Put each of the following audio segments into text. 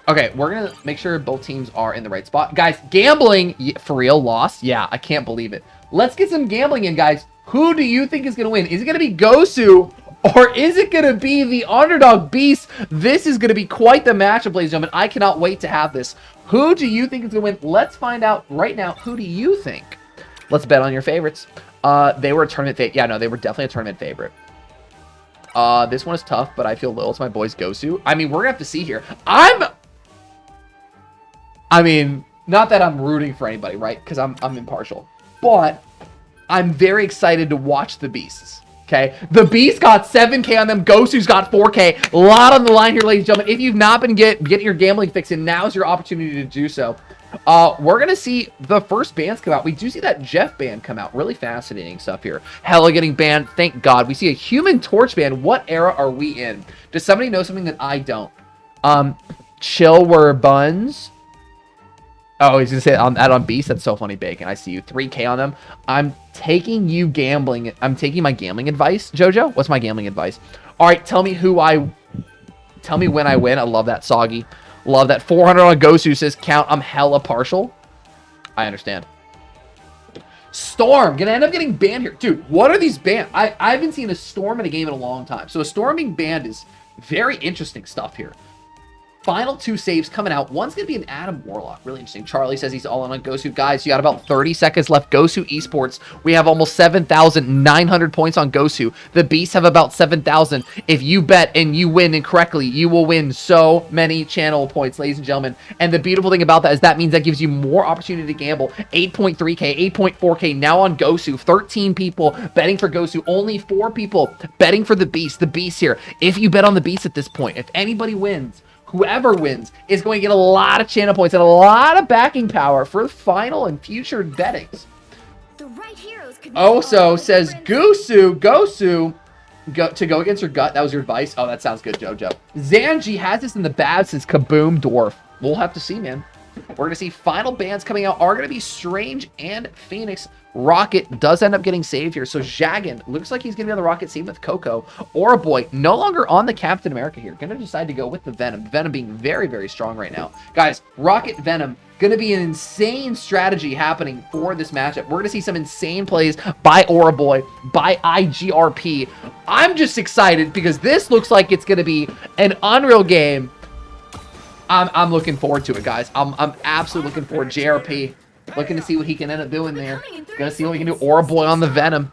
Okay, we're going to make sure both teams are in the right spot. Guys, gambling, for real, lost? Yeah, I can't believe it. Let's get some gambling in, guys. Who do you think is going to win? Is it going to be Gosu, or is it going to be the underdog Beast? This is going to be quite the matchup, ladies and gentlemen. I cannot wait to have this. Who do you think is going to win? Let's find out right now. Who do you think? Let's bet on your favorites. They were a tournament favorite. Yeah, no, they were definitely a tournament favorite. This one is tough, but I feel loyal to my boys Gosu. I mean, we're going to have to see here. I mean, not that I'm rooting for anybody, right? Because I'm impartial. But I'm very excited to watch the Beasts. Okay? The Beast got 7K on them. Gosu's got 4K. A lot on the line here, ladies and gentlemen. If you've not been getting your gambling fix in, now's your opportunity to do so. We're going to see the first bands come out. We do see that Jeff band come out. Really fascinating stuff here. Hella getting banned. Thank God. We see a Human Torch band. What era are we in? Does somebody know something that I don't? Chill were buns. Oh, he's going to say that on Beast. That's so funny, Bacon. I see you. 3K on them. I'm taking you gambling. I'm taking my gambling advice, Jojo. What's my gambling advice? All right, tell me tell me when I win. I love that, Soggy. Love that. 400 on Gosu says count. I'm hella partial. I understand. Storm. Going to end up getting banned here. Dude, what are these banned? I haven't seen a Storm in a game in a long time. So a Storm being banned is very interesting stuff here. Final 2 saves coming out. One's going to be an Adam Warlock. Really interesting. Charlie says he's all in on Gosu. Guys, you got about 30 seconds left. Gosu Esports. We have almost 7,900 points on Gosu. The Beasts have about 7,000. If you bet and you win incorrectly, you will win so many channel points, ladies and gentlemen. And the beautiful thing about that is that means that gives you more opportunity to gamble. 8.3K, 8.4K now on Gosu. 13 people betting for Gosu. Only 4 people betting for the Beast. The Beast here. If you bet on the Beast at this point, if anybody wins, whoever wins is going to get a lot of channel points and a lot of backing power for final and future bettings. Oso says Gosu to go against your gut. That was your advice. Oh, that sounds good, Jojo. Zanji has this in the bad since Kaboom Dwarf. We'll have to see, man. We're going to see final bans coming out are going to be Strange and Phoenix. Rocket does end up getting saved here. So Jagan looks like he's going to be on the Rocket team with Coco. Boy, no longer on the Captain America here. Going to decide to go with the Venom. Venom being very, very strong right now. Guys, Rocket Venom going to be an insane strategy happening for this matchup. We're going to see some insane plays by Boy, by IGRP. I'm just excited because this looks like it's going to be an unreal game. I'm looking forward to it, guys. I'm absolutely looking forward. JRP, looking to see what he can end up doing there. Gonna see what we can do. Boy on the Venom.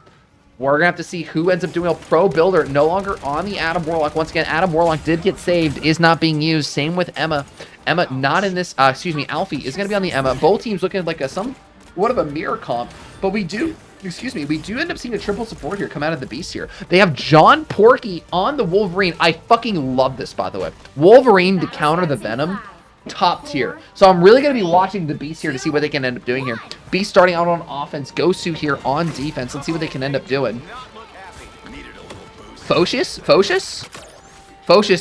We're gonna have to see who ends up doing a pro builder. No longer on the Adam Warlock. Once again, Adam Warlock did get saved. Is not being used. Same with Emma. Emma not in this. Alfie is gonna be on the Emma. Both teams looking like somewhat of a mirror comp. But we do end up seeing a triple support here come out of the Beast here. They have John Porky on the Wolverine. I fucking love this, by the way. Wolverine to counter the Venom. Top tier. So I'm really going to be watching the Beast here to see what they can end up doing here. Beast starting out on offense. Gosu here on defense. Let's see what they can end up doing. Focius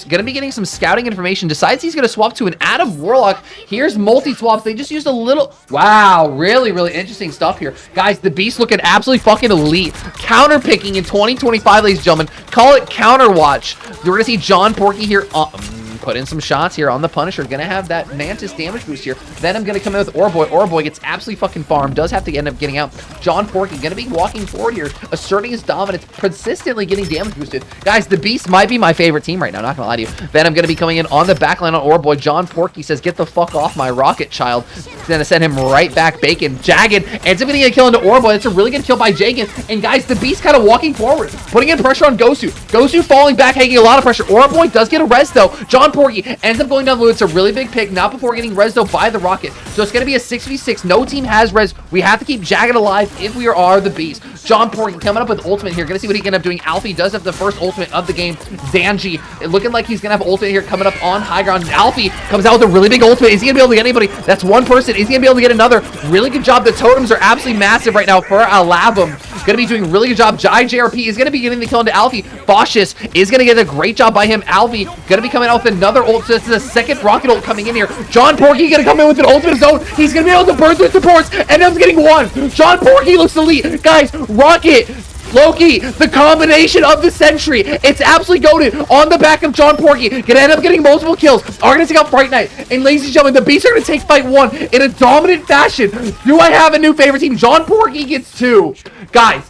going to be getting some scouting information. Decides he's going to swap to an Adam Warlock. Here's multi-swaps. They just used a little... Wow, really, really interesting stuff here. Guys, the Beast looking absolutely fucking elite. Counter-picking in 2025, ladies and gentlemen. Call it counter-watch. We're going to see John Porky here... put in some shots here on the Punisher. Gonna have that Mantis damage boost here. Venom gonna come in with Orboy. Orboy gets absolutely fucking farmed. Does have to end up getting out. John Porky gonna be walking forward here, asserting his dominance, consistently getting damage boosted. Guys, the Beast might be my favorite team right now, not gonna lie to you. Venom gonna be coming in on the backline on Orboy. John Porky says, get the fuck off my rocket, child. Gonna send him right back. Bacon. Jagged ends up getting a kill into Orboy. That's a really good kill by Jagan. And guys, the Beast kind of walking forward, putting in pressure on Gosu. Gosu falling back, taking a lot of pressure. Orboy does get a res though. John Porky ends up going down the loop. It's a really big pick, not before getting res though by the Rocket. So it's going to be a 6v6. No team has res. We have to keep Jagged alive if we are the Beast. John Porky coming up with ultimate here. Going to see what he can end up doing. Alfie does have the first ultimate of the game. Zanji looking like he's going to have ultimate here coming up on high ground. Alfie comes out with a really big ultimate. Is he going to be able to get anybody? That's one person. Is he going to be able to get another? Really good job. The totems are absolutely massive right now for Alabum. Going to be doing a really good job. JRP is going to be getting the kill into Alfie. Faucius is going to get a great job by him. Alfie going to be coming out with another ult. So this is a second rocket ult coming in here. John Porky going to come in with an ultimate of his own. He's going to be able to burn through supports. And ends up getting one. John Porky looks elite. Guys, Rocket Loki, the combination of the Sentry. It's absolutely goated on the back of John Porky. Gonna end up getting multiple kills. Are gonna take out Fright Night. And ladies and gentlemen, the Beasts are gonna take fight 1 in a dominant fashion. Do I have a new favorite team? John Porky gets 2. Guys.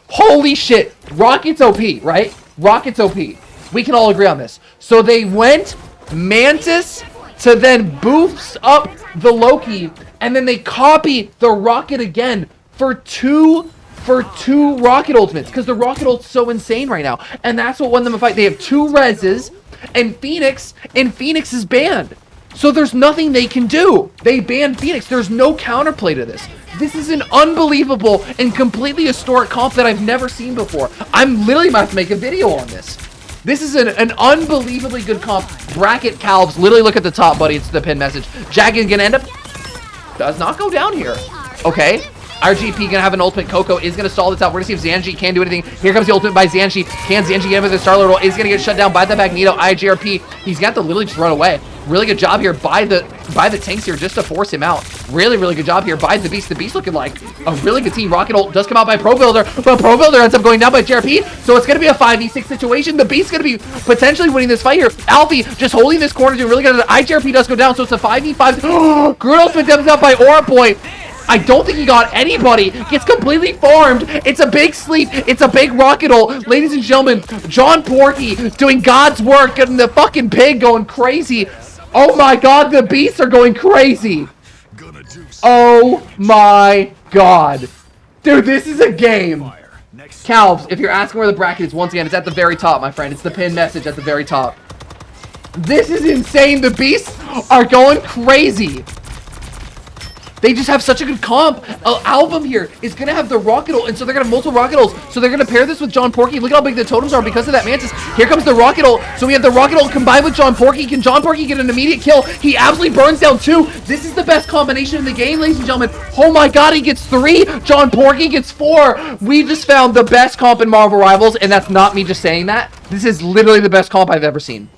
Holy shit. Rocket's OP, right? Rocket's OP. We can all agree on this. So they went Mantis to then boost up the Loki, and then they copy the Rocket again for two Rocket ultimates, because the Rocket ult's so insane right now, and that's what won them a fight. They have 2 reses, and Phoenix is banned, so there's nothing they can do. They banned Phoenix. There's no counterplay to this. This is an unbelievable and completely historic comp that I've never seen before. I'm literally about to make a video on this. This is an unbelievably good comp. Bracket Calves, literally look at the top, buddy. It's the pin message. Jagged gonna end up, does not go down here. Okay. RGP gonna have an ultimate. Coco is gonna stall this out. We're gonna see if Zanji can do anything. Here comes the ultimate by Zanji. Can Zanji get him with the Starlord roll? Is gonna get shut down by the Magneto. IGRP. He's got to literally just run away. Really good job here by the tanks here just to force him out. Really good job here by the Beast. The Beast looking like a really good team. Rocket ult does come out by Pro Builder, but Pro Builder ends up going down by JRP. So it's gonna be a 5v6 situation. The Beast's gonna be potentially winning this fight here. Alfie just holding this corner, doing really good. The IGRP does go down, so it's a 5v5. Groot ultimate comes out by Aura Boy. I don't think he got anybody. Gets completely farmed. It's a big sleep. It's a big rocket ult. Ladies and gentlemen, John Porky doing God's work, getting the fucking pig going crazy. Oh my god, the Beasts are going crazy. Oh my god. Dude, this is a game. Calves, if you're asking where the bracket is, once again, it's at the very top, my friend. It's the pinned message at the very top. This is insane. The Beasts are going crazy. They just have such a good comp. Album here is going to have the Rocket ult, and so they're going to have multiple Rocket ults. So they're going to pair this with John Porky. Look at how big the totems are because of that Mantis. Here comes the Rocket ult. So we have the Rocket ult combined with John Porky. Can John Porky get an immediate kill? He absolutely burns down 2. This is the best combination in the game, ladies and gentlemen. Oh my god, he gets 3. John Porky gets 4. We just found the best comp in Marvel Rivals, and that's not me just saying that. This is literally the best comp I've ever seen.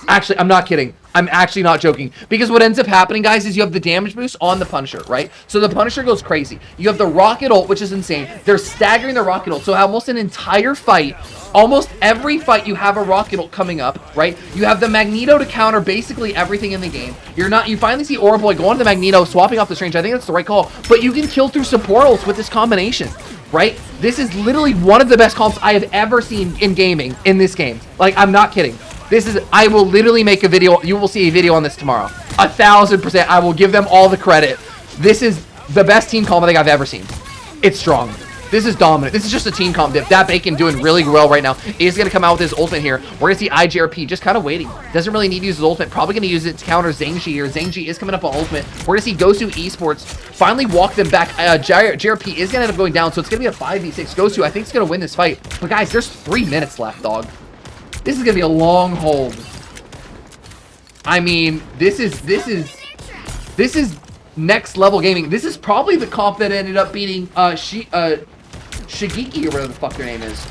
Actually, I'm not kidding. I'm actually not joking. Because what ends up happening, guys, is you have the damage boost on the Punisher, right? So the Punisher goes crazy. You have the Rocket ult, which is insane. They're staggering the Rocket ult. So almost an entire fight, almost every fight, you have a Rocket ult coming up, right? You have the Magneto to counter basically everything in the game. You finally see Aura Boy going to the Magneto, swapping off the range. I think that's the right call. But you can kill through support ults with this combination, right? This is literally one of the best comps I have ever seen in gaming in this game. Like, I'm not kidding. I will literally make a video. You will see a video on this tomorrow. 1000%. I will give them all the credit. This is the best team comp I think I've ever seen. It's strong. This is dominant. This is just a team comp dip. That Bacon doing really well right now. He's going to come out with his ultimate here. We're going to see IGRP just kind of waiting. Doesn't really need to use his ultimate. Probably going to use it to counter Zangji here. Zangji is coming up on ultimate. We're going to see Gosu Esports finally walk them back. JRP is going to end up going down, so it's going to be a 5v6. Gosu, I think, is going to win this fight. But guys, there's 3 minutes left, dog. This is going to be a long hold. I mean, this is next level gaming. This is probably the comp that ended up beating Shigeki or whatever the fuck their name is.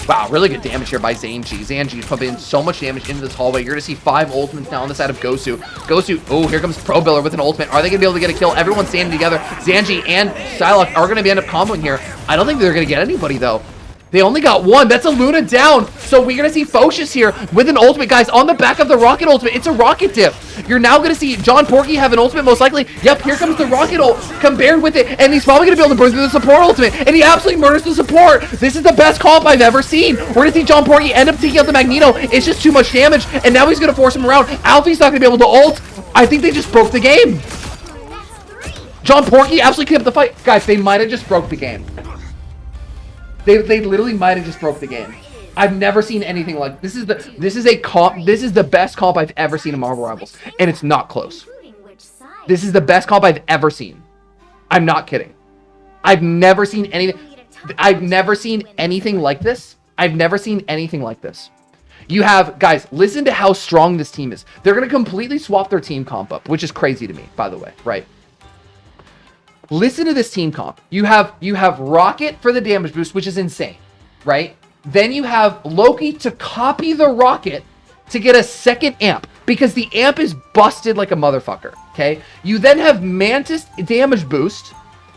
Wow, really good damage here by Zanji. Zanji pumping so much damage into this hallway. You're going to see 5 ultimates now on the side of Gosu. Gosu, oh, here comes Pro Builder with an ultimate. Are they going to be able to get a kill? Everyone's standing together. Zanji and Psylocke are going to end up comboing here. I don't think they're going to get anybody, though. They only got 1. That's a Luna down. So we're going to see Focius here with an ultimate, guys, on the back of the Rocket ultimate. It's a rocket dip. You're now going to see John Porky have an ultimate, most likely. Yep, here comes the Rocket ult compared with it. And he's probably going to be able to burn through the support ultimate. And he absolutely murders the support. This is the best comp I've ever seen. We're going to see John Porky end up taking out the Magneto. It's just too much damage. And now he's going to force him around. Alfie's not going to be able to ult. I think they just broke the game. John Porky absolutely cleaned up the fight. Guys, they might have just broke the game. They literally might have just broke the game. I've never seen anything like this. This is the best comp I've ever seen in Marvel Rivals, and it's not close. This is the best comp I've ever seen. I'm not kidding. I've never seen anything. I've never seen anything like this. I've never seen anything like this. You have, guys, listen to how strong this team is. They're going to completely swap their team comp up, which is crazy to me, by the way, right? Listen to this team comp. You have Rocket for the damage boost, which is insane, right? Then you have Loki to copy the Rocket to get a second amp because the amp is busted like a motherfucker, okay? You then have Mantis damage boost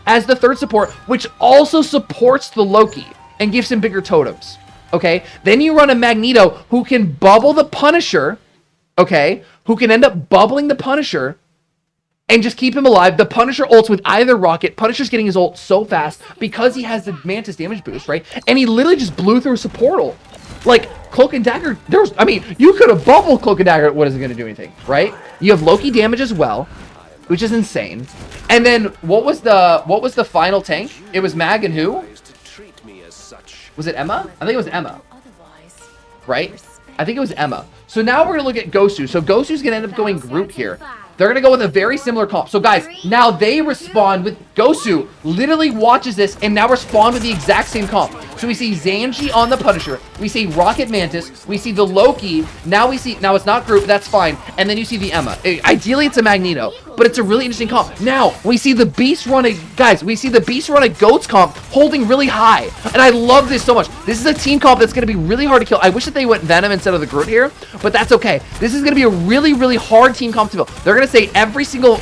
as the third support, which also supports the Loki and gives him bigger totems. Okay, then you run a Magneto who can bubble the Punisher, okay, who can end up bubbling the Punisher and just keep him alive. The Punisher ults with either rocket. Punisher's getting his ult so fast because he has the Mantis damage boost, right? And he literally just blew through a support ult. Like, Cloak and Dagger, I mean, you could have bubbled Cloak and Dagger, it wasn't going to do anything, right? You have Loki damage as well, which is insane. And then, what was the final tank? It was Mag and who? Was it Emma? I think it was Emma. Right? I think it was Emma. So now we're going to look at Gosu. So Gosu's going to end up going group here. They're going to go with a very similar comp. So guys, now they respond with Gosu literally watches this and now respond with the exact same comp. So we see Zanji on the Punisher. We see Rocket Mantis. We see the Loki. Now it's not group. That's fine. And then you see the Emma. Ideally, it's a Magneto, but it's a really interesting comp. Now we see the Beast run a Goats comp holding really high. And I love this so much. This is a team comp that's going to be really hard to kill. I wish that they went Venom instead of the Groot here, but that's okay. This is going to be a really, really hard team comp to build. They're going to say every single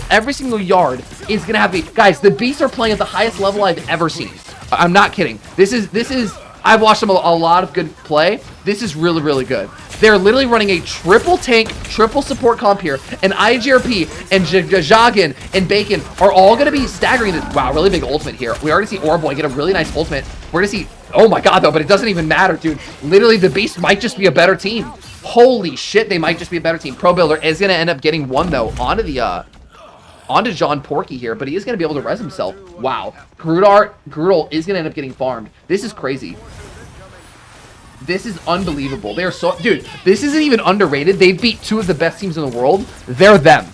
yard is going to have guys, the Beasts are playing at the highest level I've ever seen. I'm not kidding. This is I've watched them a lot of good play. This is really, really good. They're literally running a triple tank, triple support comp here, and IGRP and Jagan and Bacon are all going to be staggering this. Wow, really big ultimate here. We already see Orboy get a really nice ultimate. We're going to see, oh my god though, but it doesn't even matter, dude. Literally the Beast might just be a better team. Holy shit, they might just be a better team. Pro Builder is going to end up getting one though onto John Porky here, but he is going to be able to res himself. Wow. Groodal is going to end up getting farmed. This is crazy. This is unbelievable. They are so... Dude, this isn't even underrated. They beat two of the best teams in the world. They're them.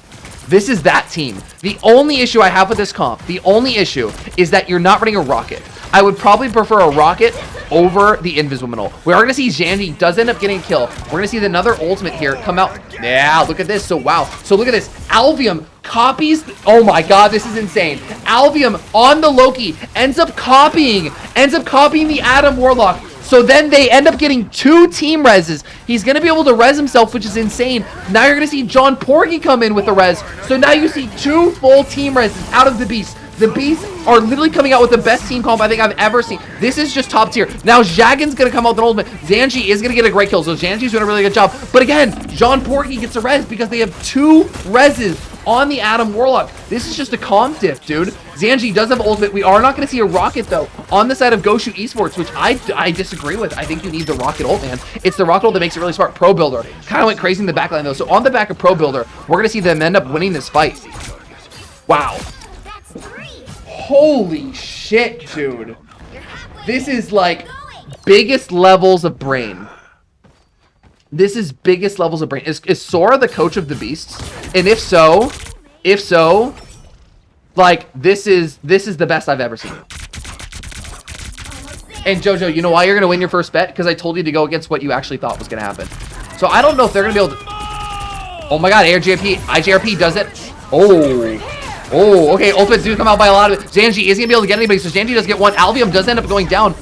This is that team. The only issue I have with this comp, the only issue is that you're not running a rocket. I would probably prefer a rocket over the Invisible. We are going to see Zanji does end up getting a kill. We're going to see another ultimate here come out. Yeah, look at this. So, wow. So, look at this. Alvium copies. Oh, my God. This is insane. Alvium on the Loki ends up copying the Adam Warlock. So then they end up getting two team reses. He's going to be able to res himself, which is insane. Now you're going to see John Porgy come in with the res. So now you see two full team reses out of the Beast. The Beasts are literally coming out with the best team comp I think I've ever seen. This is just top tier. Now Jagan's going to come out with an ultimate. Zanji is going to get a great kill. So Zanji's doing a really good job. But again, John Porgy gets a res because they have two reses on the Adam Warlock. This is just a comp diff, dude. Zanji does have ultimate. We are not going to see a rocket, though, on the side of Goshu Esports, which I disagree with. I think you need the rocket ult, man. It's the rocket ult that makes it really smart. Pro Builder kind of went crazy in the backline, though. So on the back of Pro Builder, we're going to see them end up winning this fight. Wow. Holy shit, dude. This is like biggest levels of brain. This is biggest levels of brain. Is Sora the coach of the Beasts? And if so, like this is the best I've ever seen. And Jojo, you know why you're gonna win your first bet? Because I told you to go against what you actually thought was gonna happen. So I don't know if they're gonna be able to. Oh my god, IGRP does it. Oh, okay, ultimates do come out by a lot of it. Zanji isn't gonna be able to get anybody, so Zanji does get one. Alvium does end up going down.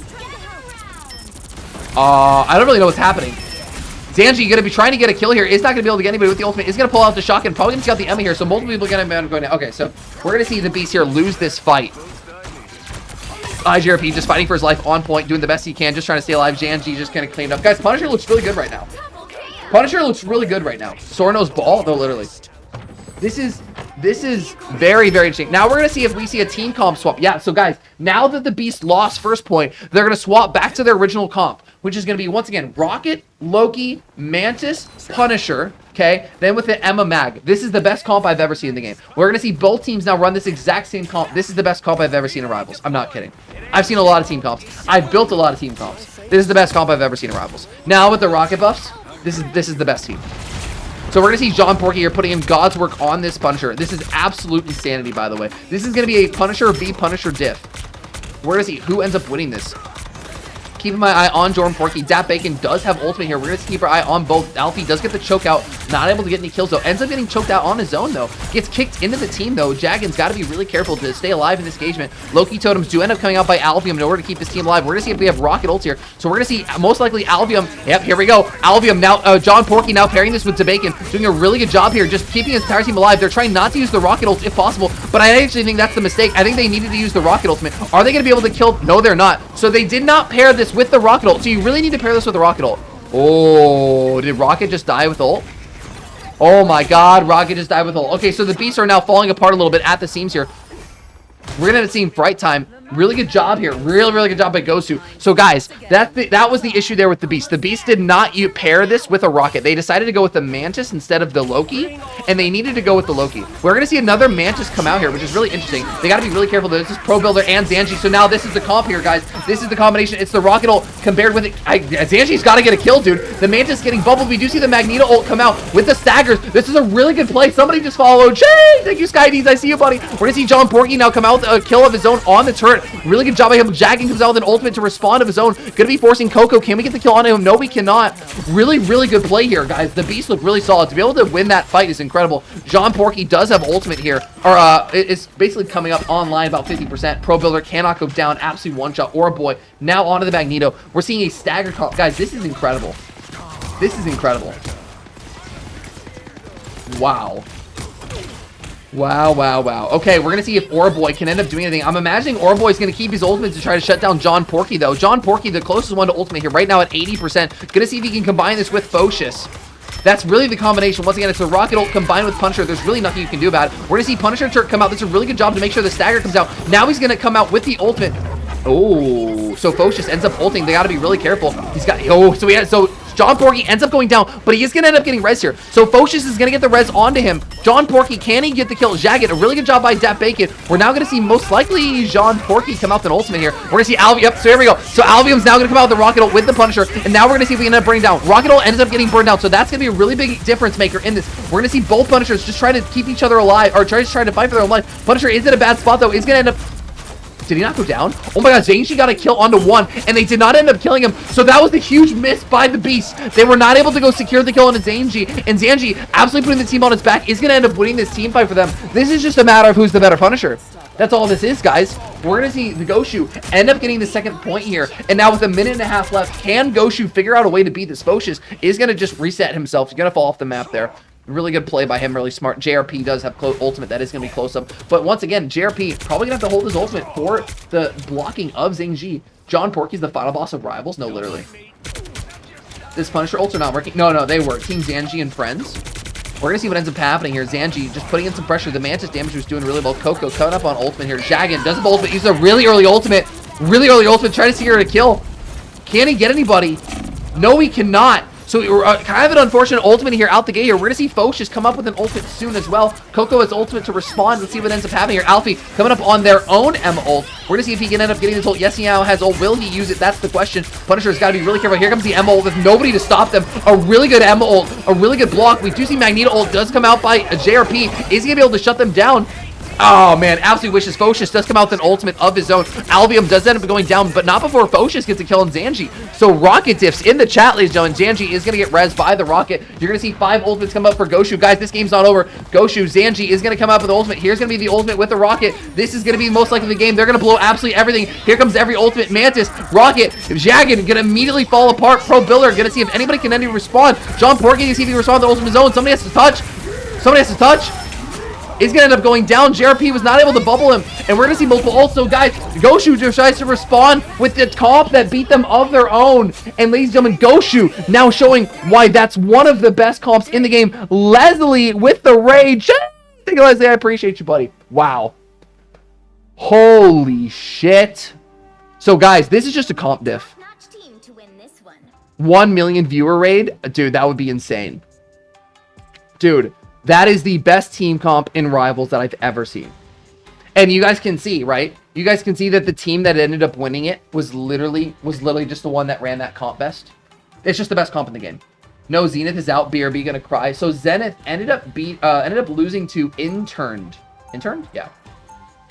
I don't really know what's happening. Zanji gonna be trying to get a kill here. Is not gonna be able to get anybody with the ultimate. Is gonna pull out the shotgun. Probably gonna get the Emma here. So multiple people gonna be going down. Okay, so we're gonna see the Beast here lose this fight. IGRP just fighting for his life on point, doing the best he can, just trying to stay alive. Zanji just kind of cleaned up. Guys, Punisher looks really good right now. Sora knows ball, though, literally. This is very, very interesting. Now we're going to see if we see a team comp swap. Yeah, so guys, now that the Beast lost first point, they're going to swap back to their original comp, which is going to be, once again, Rocket, Loki, Mantis, Punisher, okay? Then with the Emma Mag. This is the best comp I've ever seen in the game. We're going to see both teams now run this exact same comp. This is the best comp I've ever seen in Rivals. I'm not kidding. I've seen a lot of team comps. I've built a lot of team comps. This is the best comp I've ever seen in Rivals. Now with the Rocket buffs, this is the best team. So we're going to see John Porky here putting in God's work on this Punisher. This is absolute insanity, by the way. This is going to be a Punisher v Punisher diff. We're going to see who ends up winning this. keeping my eye on Jordan Porky. Dat Bacon does have ultimate here. We're going to keep our eye on both. Alfie does get the choke out. Not able to get any kills, though. Ends up getting choked out on his own, though. Gets kicked into the team, though. Jagan's got to be really careful to stay alive in this engagement. Loki Totems do end up coming out by Albium in order to keep this team alive. We're going to see if we have rocket ults here. So we're going to see most likely Albium. Yep, here we go. Albium now, John Porky now pairing this with Bacon, doing a really good job here, just keeping his entire team alive. They're trying not to use the rocket ult if possible, but I actually think that's the mistake. I think they needed to use the rocket ultimate. Are they going to be able to kill? No, they're not. So they did not pair this with the rocket ult. So you really need to pair this with the rocket ult. Oh, did Rocket just die with ult? Oh my god, Rocket just died with ult. Okay, so the beasts are now falling apart a little bit at the seams here. We're going to end up seeing Fright Time. Really good job here. Really good job by Gosu. So, guys, that was the issue there with the Beast. The Beast did not pair this with a Rocket. They decided to go with the Mantis instead of the Loki, and they needed to go with the Loki. We're going to see another Mantis come out here, which is really interesting. They got to be really careful. This is Pro Builder and Zanji. So now this is the comp here, guys. This is the combination. It's the Rocket ult compared with it. Zanji's got to get a kill, dude. The Mantis getting bubbled. We do see the Magneto ult come out with the staggers. This is a really good play. Somebody just followed. Jay! Thank you, Skydees. I see you, buddy. We're going to see John Porky now come out with a kill of his own on the turret. Really good job by him. Jagan comes out with an ultimate to respond of his own. Gonna be forcing Coco. Can we get the kill on him? No, we cannot. Really good play here, guys. The Beast look really solid. To be able to win that fight is incredible. John Porky does have ultimate here. Or, it's basically coming up online about 50%. Pro Builder cannot go down. Absolute one-shot. Or a boy. Now onto the Magneto. We're seeing a stagger comp. Guys, this is incredible. This is incredible. Wow. Wow. Okay, we're going to see if Oraboy can end up doing anything. I'm imagining Oraboy's going to keep his ultimate to try to shut down John Porky, though. John Porky, the closest one to ultimate here, right now at 80%. Going to see if he can combine this with Focious. That's really the combination. Once again, it's a Rocket ult combined with Punisher. There's really nothing you can do about it. We're going to see Punisher turret come out. This is a really good job to make sure the stagger comes out. Now he's going to come out with the ultimate. Oh, so Focious ends up ulting. They got to be really careful. He's got, so John Porky ends up going down, but he is going to end up getting res here. So Focious is going to get the res onto him. John Porky, can he get the kill? Jagged, a really good job by Dat Bacon. We're now going to see most likely John Porky come out with an ultimate here. We're going to see Albium. Yep, so here we go. So Albium's now going to come out with the Rocket ult with the Punisher, and now we're going to see if we end up burning down. Rocket ult ends up getting burned down, so that's going to be a really big difference maker in this. We're going to see both Punishers just try to keep each other alive, or try to fight for their own life. Punisher is in a bad spot, though. He's going to end up... Did he not go down? Oh my god, Zanji got a kill onto one, and they did not end up killing him. So that was the huge miss by the Beast. They were not able to go secure the kill onto Zanji, and Zanji, absolutely putting the team on its back, is going to end up winning this team fight for them. This is just a matter of who's the better Punisher. That's all this is, guys. We're going to see the Goshu end up getting the second point here, and now with a minute and a half left, can Goshu figure out a way to beat this? Focious is going to just reset himself. He's going to fall off the map there. Really good play by him, really smart. JRP does have ultimate. That is going to be close up. But once again, JRP probably going to have to hold his ultimate for the blocking of Zanji. John Porky's the final boss of Rivals? No, literally. This Punisher ults are not working. No, they work. Team Zanji and friends. We're going to see what ends up happening here. Zanji just putting in some pressure. The Mantis damage was doing really well. Coco coming up on ultimate here. Jagan does have ultimate. He's a really early ultimate. Trying to secure a kill. Can he get anybody? No, he cannot. So kind of an unfortunate ultimate here out the gate here. We're going to see Focious come up with an ultimate soon as well. Coco has ultimate to respond. Let's see what ends up happening here. Alfie coming up on their own M ult. We're going to see if he can end up getting this ult. Yes, he now has ult. Will he use it? That's the question. Punisher's got to be really careful. Here comes the M ult with nobody to stop them. A really good M ult. A really good block. We do see Magneto ult does come out by a JRP. Is he going to be able to shut them down? Oh, man, absolutely wishes. Focious does come out with an ultimate of his own. Albium does end up going down, but not before Focious gets a kill on Zanji. So Rocket diffs in the chat, ladies and gentlemen. Zanji is going to get rezzed by the Rocket. You're going to see 5 ultimates come up for Goshu. Guys, this game's not over. Goshu, Zanji is going to come up with the ultimate. Here's going to be the ultimate with the Rocket. This is going to be most likely the game. They're going to blow absolutely everything. Here comes every ultimate. Mantis, Rocket, Jagan going to immediately fall apart. Pro Builder going to see if anybody can respond. John Porky to see if he can respond to the ultimate zone. Somebody has to touch. Is going to end up going down. JRP was not able to bubble him, and we're going to see multiple ults. So, guys, Goshu just tries to respond with the comp that beat them of their own. And, ladies and gentlemen, Goshu now showing why that's one of the best comps in the game. Leslie with the rage. Thank you, Leslie. I appreciate you, buddy. Wow. Holy shit. So, guys, this is just a comp diff. 1 million viewer raid? Dude, that would be insane. Dude. That is the best team comp in Rivals that I've ever seen. And you guys can see, right? You guys can see that the team that ended up winning it was literally just the one that ran that comp best. It's just the best comp in the game. No, Zenith is out. BRB gonna cry. So Zenith ended up losing to Interned. Interned? Yeah.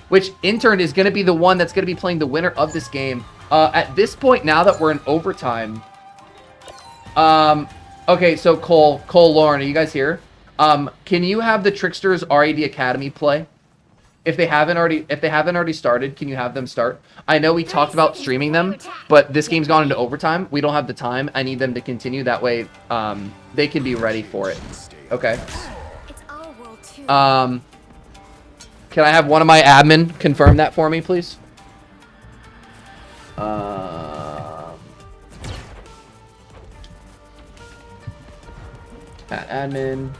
Which Interned is gonna be the one that's gonna be playing the winner of this game At this point, now that we're in overtime, okay, so Cole, Lauren, are you guys here? Can you have the Tricksters RAD Academy play? If they haven't already started, can you have them start? I know we talked about streaming them, but this game's gone into overtime. We don't have the time. I need them to continue. That way, they can be ready for it. Okay. Can I have one of my admin confirm that for me, please? Admin,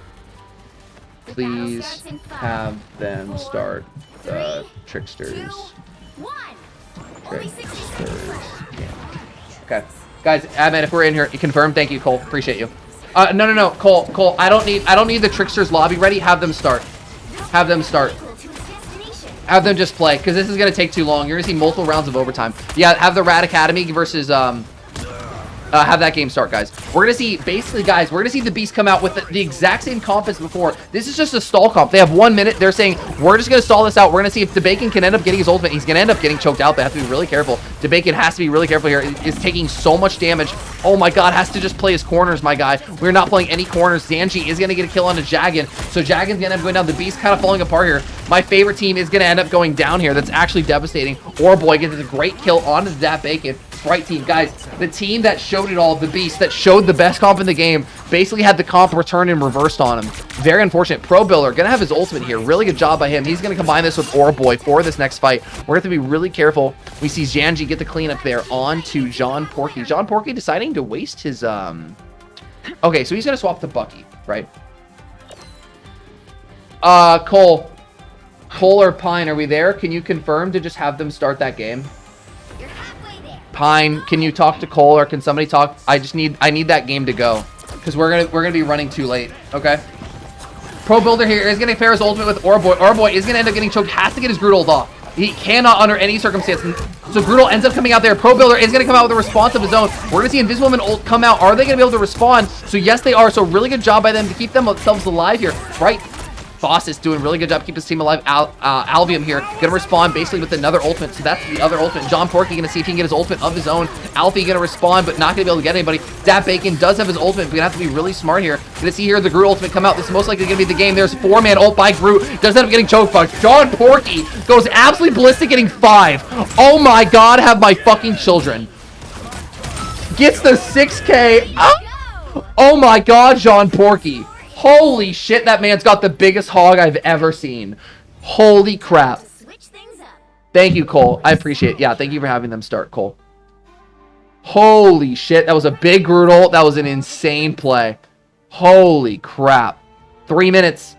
please have them start the Tricksters. Okay, guys, admin, if we're in here, you confirm. Thank you, Cole. Appreciate you. No, Cole. I don't need the Tricksters lobby ready. Have them start. Have them start. Have them just play, because this is gonna take too long. You're gonna see multiple rounds of overtime. Yeah, have the Rad Academy versus have that game start, guys. We're gonna see, basically, guys, we're gonna see the Beast come out with the exact same comp as before. This is just a stall comp. They have 1 minute. They're saying, we're just gonna stall this out. We're gonna see if DeBacon can end up getting his ultimate. He's gonna end up getting choked out. They have to be really careful. DeBacon has to be really careful here. Is taking so much damage. Oh my god, has to just play his corners, my guy. We're not playing any corners. Zanji is gonna get a kill onto Jagan. So Jagan's gonna end up going down. The Beast kind of falling apart here. My favorite team is gonna end up going down here. That's actually devastating. Orboy gets a great kill onto DappBacon. Right team, guys. The team that showed it all, the Beast, that showed the best comp in the game, basically had the comp returned and reversed on him. Very unfortunate. Pro Builder gonna have his ultimate here. Really good job by him. He's gonna combine this with Orboy for this next fight. We're gonna have to be really careful. We see Zanji get the cleanup there on to John Porky. John Porky deciding to waste his okay, so he's gonna swap to Bucky, right? Cole or Pine, are we there? Can you confirm to just have them start that game? Pine, can you talk to Cole, or can somebody talk? I need that game to go, because we're gonna be running too late. Okay. Pro Builder here is gonna pair his ultimate with Orboy. Orboy is gonna end up getting choked. Has to get his Groot ult off. He cannot under any circumstance. So Brutal ends up coming out there. Pro Builder is gonna come out with a response of his own. We're gonna see Invisible Woman ult come out. Are they gonna be able to respond? So yes, they are. So really good job by them to keep themselves alive here, right? Boss is doing a really good job keeping his team alive. Albium here gonna respond basically with another ultimate. So that's the other ultimate. John Porky gonna see if he can get his ultimate of his own. Alfie gonna respond, but not gonna be able to get anybody. DappBacon does have his ultimate, but gonna have to be really smart here. Gonna see here the Groot ultimate come out. This is most likely gonna be the game. There's 4-man ult by Groot. Does end up getting choked by John Porky. Goes absolutely ballistic, getting 5. Oh my god, have my fucking children. Gets the 6K. Oh my god, John Porky. Holy shit, that man's got the biggest hog I've ever seen. Holy crap. Thank you, Cole. I appreciate it. Yeah, thank you for having them start, Cole. Holy shit, that was a big Groot ult. That was an insane play. Holy crap. 3 minutes.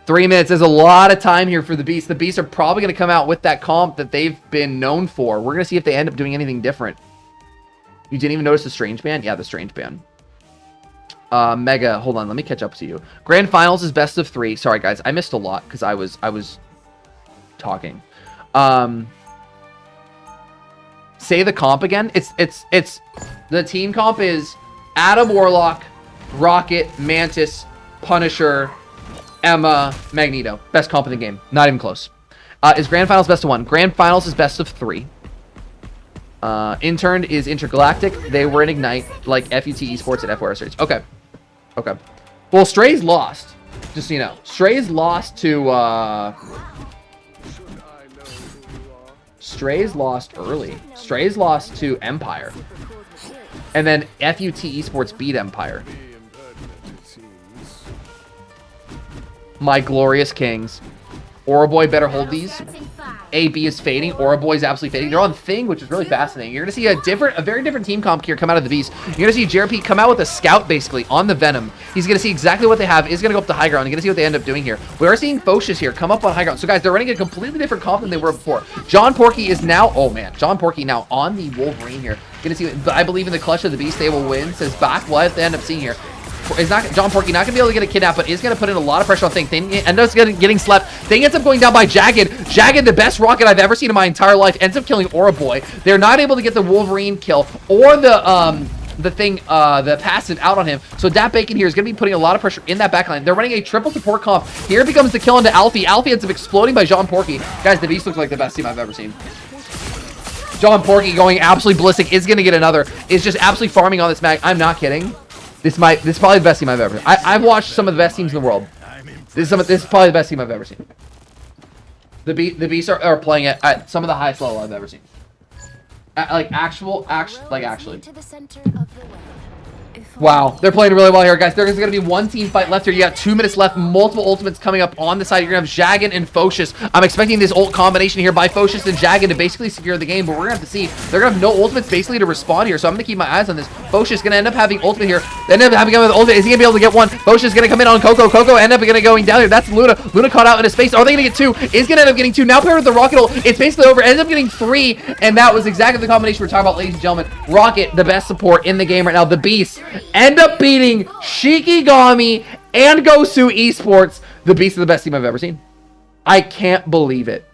3 minutes. There's a lot of time here for the Beast. The Beasts are probably going to come out with that comp that they've been known for. We're going to see if they end up doing anything different. You didn't even notice the Strange Band? Yeah, the Strange Band. Mega, hold on, let me catch up to you. Grand Finals is best of 3. Sorry, guys, I missed a lot because I was talking. Say the comp again. It's the team comp is Adam Warlock, Rocket, Mantis, Punisher, Emma, Magneto. Best comp in the game. Not even close. Is Grand Finals best of 1? Grand Finals is best of 3. Interned is Intergalactic. They were in Ignite, like FUT Esports and FOR Series. Okay. Okay. Well, Stray's lost. Just so you know. Stray's lost to, Stray's lost early. Stray's lost to Empire. And then FUT Esports beat Empire. My glorious kings. Orboy better hold these. AB is fading. Orboy is absolutely fading. They're on Thing, which is really fascinating. You're going to see a very different team comp here come out of the Beast. You're going to see JRP come out with a Scout, basically, on the Venom. He's going to see exactly what they have. Is going to go up to high ground. You're going to see what they end up doing here. We are seeing Focious here come up on high ground. So, guys, they're running a completely different comp than they were before. John Porky is now... Oh, man. John Porky now on the Wolverine here. Going to see... I believe in the clutch of the Beast, they will win. Says back. What they end up seeing here. Is not John Porky not gonna be able to get a kidnap, but is gonna put in a lot of pressure on Thing. Thing ends up getting slept. Thing ends up going down by Jagged. Jagged, the best rocket I've ever seen in my entire life, ends up killing Orboy. They're not able to get the Wolverine kill or the passive out on him. So DappBacon here is gonna be putting a lot of pressure in that backline. They're running a triple support comp. Here becomes the kill into Alfie. Alfie ends up exploding by John Porky. Guys, the Beast looks like the best team I've ever seen. Don Porky going absolutely ballistic. Is going to get another. Is just absolutely farming on this mag. I'm not kidding. This is probably the best team I've ever seen. I've watched some of the best teams in the world. This is probably the best team I've ever seen. The Beasts are playing it at some of the highest level I've ever seen. Actually. Wow, they're playing really well here, guys. There's going to be one team fight left here. You got 2 minutes left. Multiple ultimates coming up on the side. You're going to have Jagan and Focious. I'm expecting this ult combination here by Focious and Jagan to basically secure the game, but we're going to have to see. They're going to have no ultimates basically to respond here, so I'm going to keep my eyes on this. Focious going to end up having ultimate here. They end up having him with ultimate. Is he going to be able to get one? Focious going to come in on Coco. Coco end up going down here. That's Luna. Luna caught out in his space. Are they going to get 2? Is going to end up getting 2. Now paired with the Rocket ult. It's basically over. Ends up getting 3, and that was exactly the combination we're talking about, ladies and gentlemen. Rocket, the best support in the game right now. The Beast end up beating Shikigami and Gosu Esports. The Beast is the best team I've ever seen. I can't believe it.